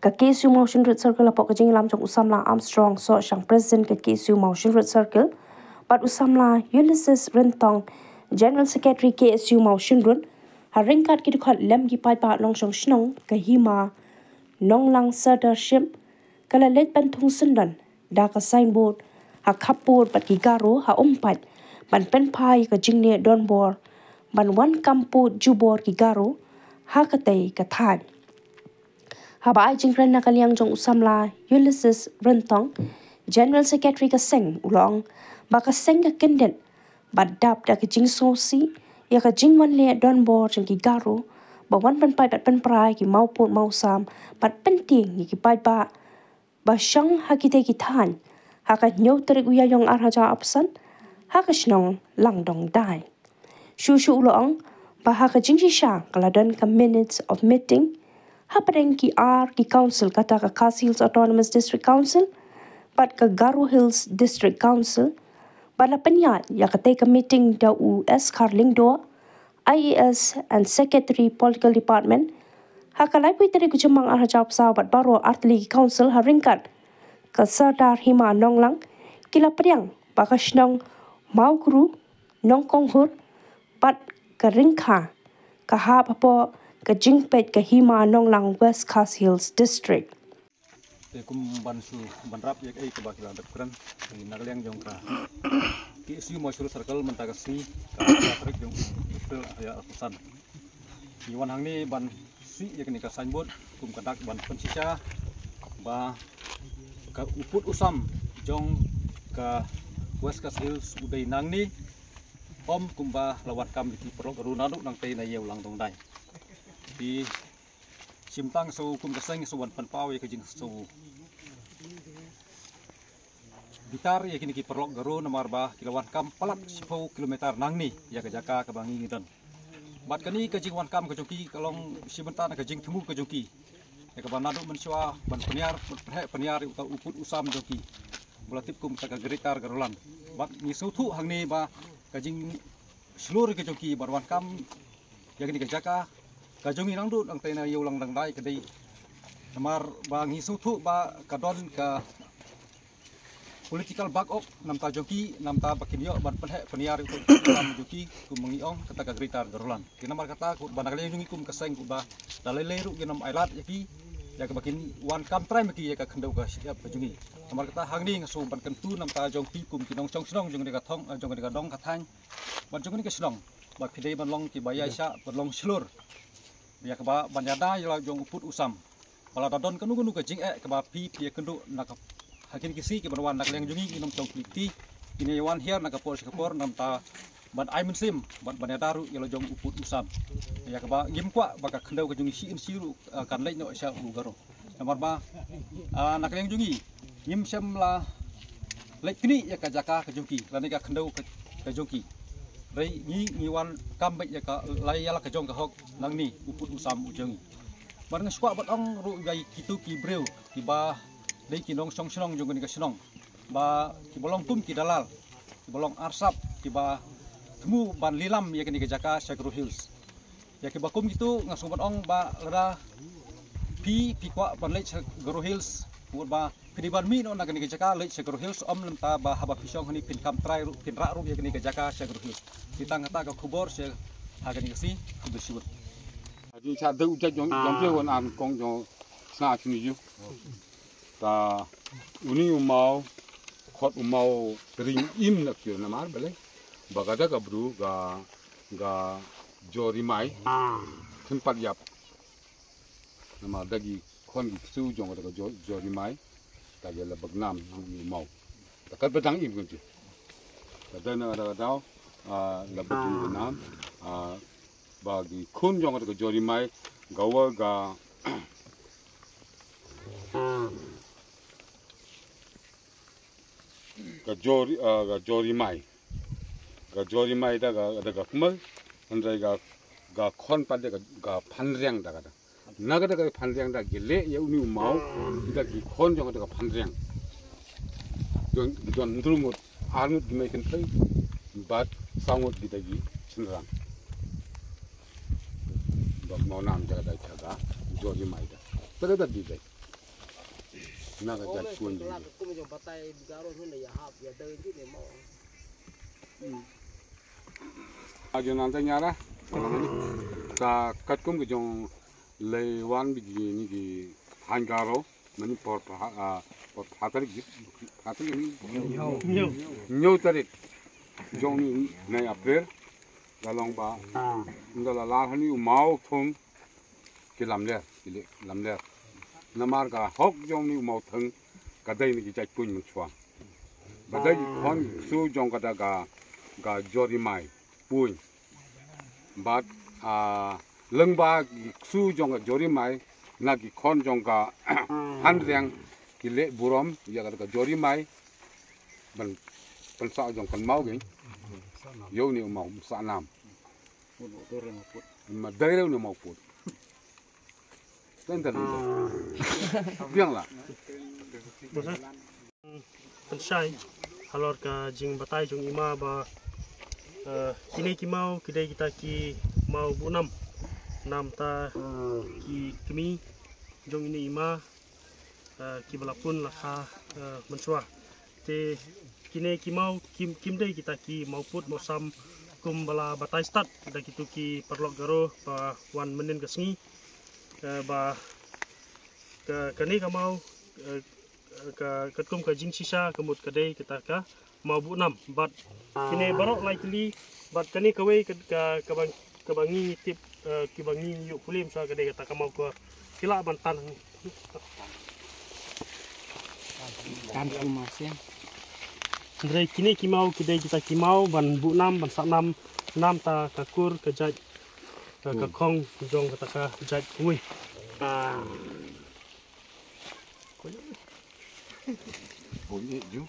ka KSU Motion Road Circle apok ka jing lam jong usamla Armstrong so sang president ka KSU Motion Road Circle pat usamla Ulysses Rentong General Secretary KSU Motion Road haringkat ki dukhat lem ki pai pa long song snong ka hima nong lang sirdership kala let ban thung sundan da ka signboard ha khapur pat ki garo ha umpat ban pen pai ka jingne don bor ban wan kampu jubor ki garo ha ka tei ka than haba ai jingran na kaliang jong usamla Ulysses Rentong General Secretary ka seng ulong ba ka seng ka kendet badap da ka jing sosi ya ka jing wan le don bor jeng ki garo ba wan pen pai pat pen prai ki mau put mau sam pat pen ting ki pai ba shang ha ki te ki than ha ka nyau terik uya yong ar haja apsan ha ka snong lang dong dai shu ulong ba ha ka jing sha kala dan ka minutes of meeting happening ki R ki council kata ka Khas Hills Autonomous District Council pat ka Garo Hills District Council bala penyat ya ka take a meeting da US Carlingdo IES and Secretary Political Department hakalai pui tari ku jemang ar hajap sahabat baro artli council haringkat ka Sardar Hima Nonglang kila priang bakasnong mau guru nong konghur pat ka ringkha ka ha papo ka jingpet ka Hima Nonglang West Khas Hills District kum bansu banrap ya kai ke bakilan dapkran ni nagliang jong ka KSU Motion Circle mentagasi ka trik jong April ya pesan iwan hang ni ban si ya kini ka signboard kum kadak ban pensisa ba ka uput usam jong ka West Khas Hills udai nang ni om kumba lawat kam di perok runadu nang tei na yeu lang dong dai di simpang so kum kaseng so wan panpau ya kajing so bitar ya kini ki perlok garu nomor bah kilowan kam palat 10 kilometer nang ni ya ka jaka ka bangi ngidan bat kani kajing wan kam kajoki kalong simentan kajing temu kajoki ya ka banadu mensua ban peniar uput usam joki belatip kum ka geritar garulan bat ni sutu hang ni ba kajing seluruh kajoki barwan kam ya kini ka jaka kajongi nang dut ang tena yulang dang dai kadai namar bang hisutu ba kadon ka political back up nam ta joki nam ta bakinyo ban peniar itu nam joki kum mengiong kata ka gritar garulan kinamar kata ku banakale jungi kum kaseng ku ba dalele ru ginam ailat yaki ya ka bakin wan kam try maki ya ka khendau ka siap jungi namar kata hangni ngasu ban kentu nam ta joki kum kinong chong snong jong ka thong jong ka dong ka thang ban jong ni ka snong ba khidei ban long ki baya sha ban long slur ya keba banyada ya jong uput usam bala dadon kanu ka jing keba pi kendu nak hakin kisi ke banwan nak leng jungi inom tong kliti ini wan here nak kapor nam ta ban ai sim ban banyada ru ya jong uput usam ya keba gim kwa baka kendau ka jungi si in siru kan lek no sha ugaro nomor ba nak leng jungi ngim sem la lek kini ya ka jaka ka jungi lani ka kendau ka jungi rei ni wan kambek ya ka layala ka jong ka hok nang ni uput usam ujeng barang squat bat ong ru gai kitu ki breu ki ba dei ki nong song snong jong ni ka snong ba ki bolong tum ki dalal ki bolong arsap ki ba temu ban lilam ya kini ka jaka Garo Hills ya ki ba kum gitu ngasu bat ong ba lera pi kwa ban lek Garo Hills ba Kediban mi no nagani ka jaka lek Garo Hills om lemta ba haba pisong ni pin kam try ru pin ra ru ya kini ka jaka Garo Hills kita ngata ka kubor se hagani kasi kubisibut di cha deu cha jong pye won am kong jong sna chuni ju ta uni umau khot umau ring im na kyo na mar bale bagada ka bru ga jori mai tempat yap nama dagi khon gi su jong ka jori mai ta ya la bagnam uni umau ta kal batang im kunju ta dana da dau la batu nam bagi kun jong ka jori mai gawa ga jori mai da ga kumal andai ga khon pa de ga phanreng da ga naga da ga phanreng da gile ya uni mau da gi khon jong da ga phanreng don ndrumut armut gi mai kan thai bat sangut gi da gi sinrang bak mau nam jaga da jori mai da tada da di dai naga jat kuan ju aja nanti nyara ka katkum ke jong lewan begini ki hangaro mani por patari ini nyu tarik jong ni na april dalong ba ndala la hani mau thong ki lamler namar ka hok jong ni mau thong ka dai ni ki jat kun mun chwa ba dai kon su jong ka da ga jori mai puin bat leng ba su jong ka jori mai na ki kon jong ka han riang ki le burom ya ka jori mai ban sa jong kan mau ge yo ni mau sa nam mà đây đâu là một phút tên thật riêng là pensai halor ka jing batai jong ima ba kini ki mau kidai kita ki mau bu nam ta ki kemi jong ini ima ki balapun lakha mensua te kini ki mau kim dai kita ki mau put mau sam kum bala batai start kita kitu ki perlok garo ba wan menen kesngi ba kani ka mau ka katkum ka jing sisa kemut kadai kita ka mau bu nam bat kini barok likely bat kani kawe ka bangi tip ki bangi yu kulim sa kadai kita ka mau ka kila bantan kan kumasen Andre kini kimau kidai kita kimau ban bu nam ban sak nam ta kakur kejat ka kong jong kata ka jat kui Bunyi ju